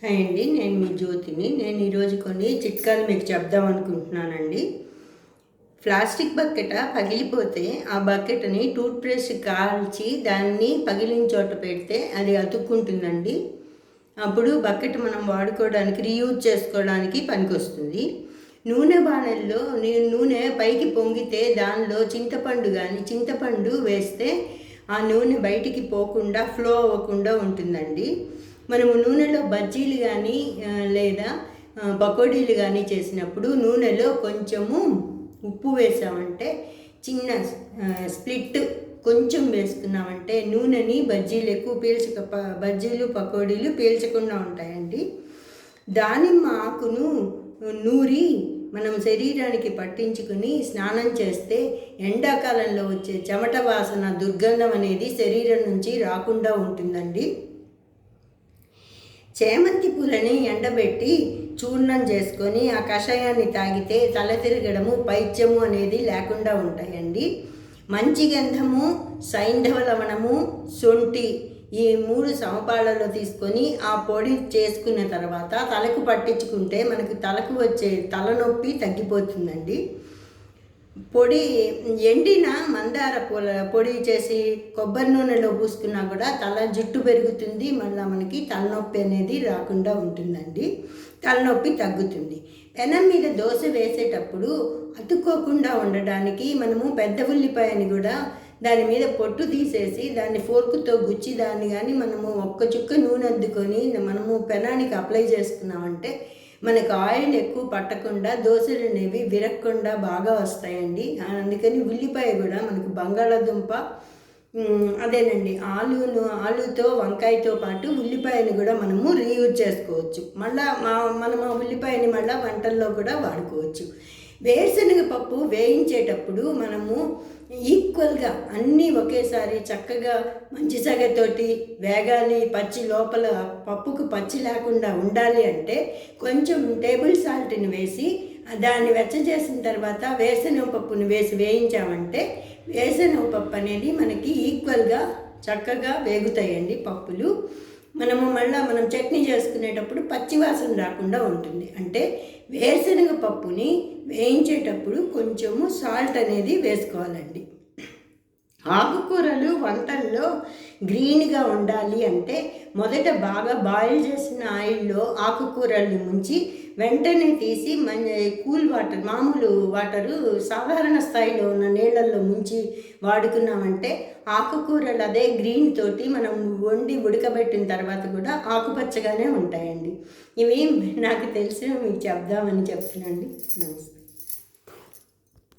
Hi అండి, నేను మీ జ్యోతిని. నేను ఈరోజు కొన్ని చిట్కాలు మీకు చెప్దాం అనుకుంటున్నానండి. ప్లాస్టిక్ బకెట్ పగిలిపోతే ఆ బకెట్ని టూత్ బ్రష్ కాల్చి దాన్ని పగిలిన చోట పెడితే అది అతుక్కుంటుందండి. అప్పుడు బకెట్ మనం వాడుకోవడానికి, రీయూజ్ చేసుకోవడానికి పనికొస్తుంది. నూనె బాణల్లో నూనె పైకి పొంగితే దానిలో చింతపండు వేస్తే ఆ నూనె బయటికి పోకుండా ఫ్లో అవ్వకుండా ఉంటుందండి. మనము నూనెలో బజ్జీలు కానీ లేదా పకోడీలు కానీ చేసినప్పుడు నూనెలో కొంచెము ఉప్పు వేసామంటే, చిన్న స్ప్లిట్ కొంచెం వేసుకున్నామంటే నూనెని బజ్జీలు పకోడీలు పీల్చకుండా ఉంటాయండి. దానిమ్మ ఆకును నూరి మనం శరీరానికి పట్టించుకుని స్నానం చేస్తే ఎండాకాలంలో వచ్చే చెమట వాసన, దుర్గంధం అనేది శరీరం నుంచి రాకుండా ఉంటుందండి. చేమంతి పూలని ఎండబెట్టి చూర్ణం చేసుకొని ఆ కషాయాన్ని తాగితే తల తిరగడము, పైత్యము అనేది లేకుండా ఉంటాయండి. మంచి గంధము, సైంధవ లవణము, శొంఠి ఈ 3 సమపాళ్ళలో తీసుకొని ఆ పొడి చేసుకున్న తర్వాత తలకు పట్టించుకుంటే మనకు తలకు వచ్చే తలనొప్పి తగ్గిపోతుందండి. ఎండిన మందార పొడి చేసి కొబ్బరి నూనెలో పూసుకున్నా కూడా జుట్టు పెరుగుతుంది. మళ్ళీ మనకి తలనొప్పి అనేది రాకుండా ఉంటుందండి. తలనొప్పి తగ్గుతుంది. పెనం మీద దోశ వేసేటప్పుడు అతుక్కోకుండా ఉండడానికి మనము పెద్ద ఉల్లిపాయని కూడా దాని మీద పొట్టు తీసేసి దాన్ని ఫోర్కుతో గుచ్చి దాన్ని కానీ మనము ఒక్క చుక్క నూనె అద్దుకొని మనము పెనానికి అప్లై చేసుకున్నామంటే మనకు ఆయిల్ ఎక్కువ పట్టకుండా దోశలు అనేవి విరగకుండా బాగా వస్తాయండి. అందుకని ఉల్లిపాయ కూడా మనకు బంగాళాదుంప అదేనండి ఆలుతో వంకాయతో పాటు ఉల్లిపాయని కూడా మనము రీయూజ్ చేసుకోవచ్చు. మనం ఆ ఉల్లిపాయని మళ్ళీ వంటల్లో కూడా వాడుకోవచ్చు. వేరుశనగ పప్పు వేయించేటప్పుడు మనము ఈక్వల్గా అన్నీ ఒకేసారి చక్కగా మంచి సగతోటి వేగాలి. లోపల పప్పుకు పచ్చి లేకుండా ఉండాలి అంటే కొంచెం టేబుల్ సాల్ట్ని వేసి దాన్ని వెచ్చచేసిన తర్వాత వేరుశనగ పప్పుని వేసి వేయించామంటే వేరుశనగ పప్పు అనేది మనకి ఈక్వల్గా చక్కగా వేగుతాయండి పప్పులు. మనం చట్నీ చేసుకునేటప్పుడు పచ్చివాసన రాకుండా ఉంటుంది. అంటే వేరుశనగ పప్పుని వేయించేటప్పుడు కొంచెము సాల్ట్ అనేది వేసుకోవాలండి. ఆకుకూరలు వంటల్లో గ్రీన్గా ఉండాలి అంటే మొదట బాగా బాయిల్ చేసిన ఆయిల్లో ఆకుకూరల్ని ముంచి వెంటనే తీసి కూల్ వాటర్, మామూలు వాటరు సాధారణ స్థాయిలో ఉన్న నీళ్ళల్లో ముంచి వాడుకున్నామంటే ఆకుకూరలు అదే గ్రీన్ తోటి మనం వండి ఉడకబెట్టిన తర్వాత కూడా ఆకుపచ్చగానే ఉంటాయండి. ఇవి నాకు తెలిసి మీకు చెప్దామని చెప్తున్నాండి. నమస్తే.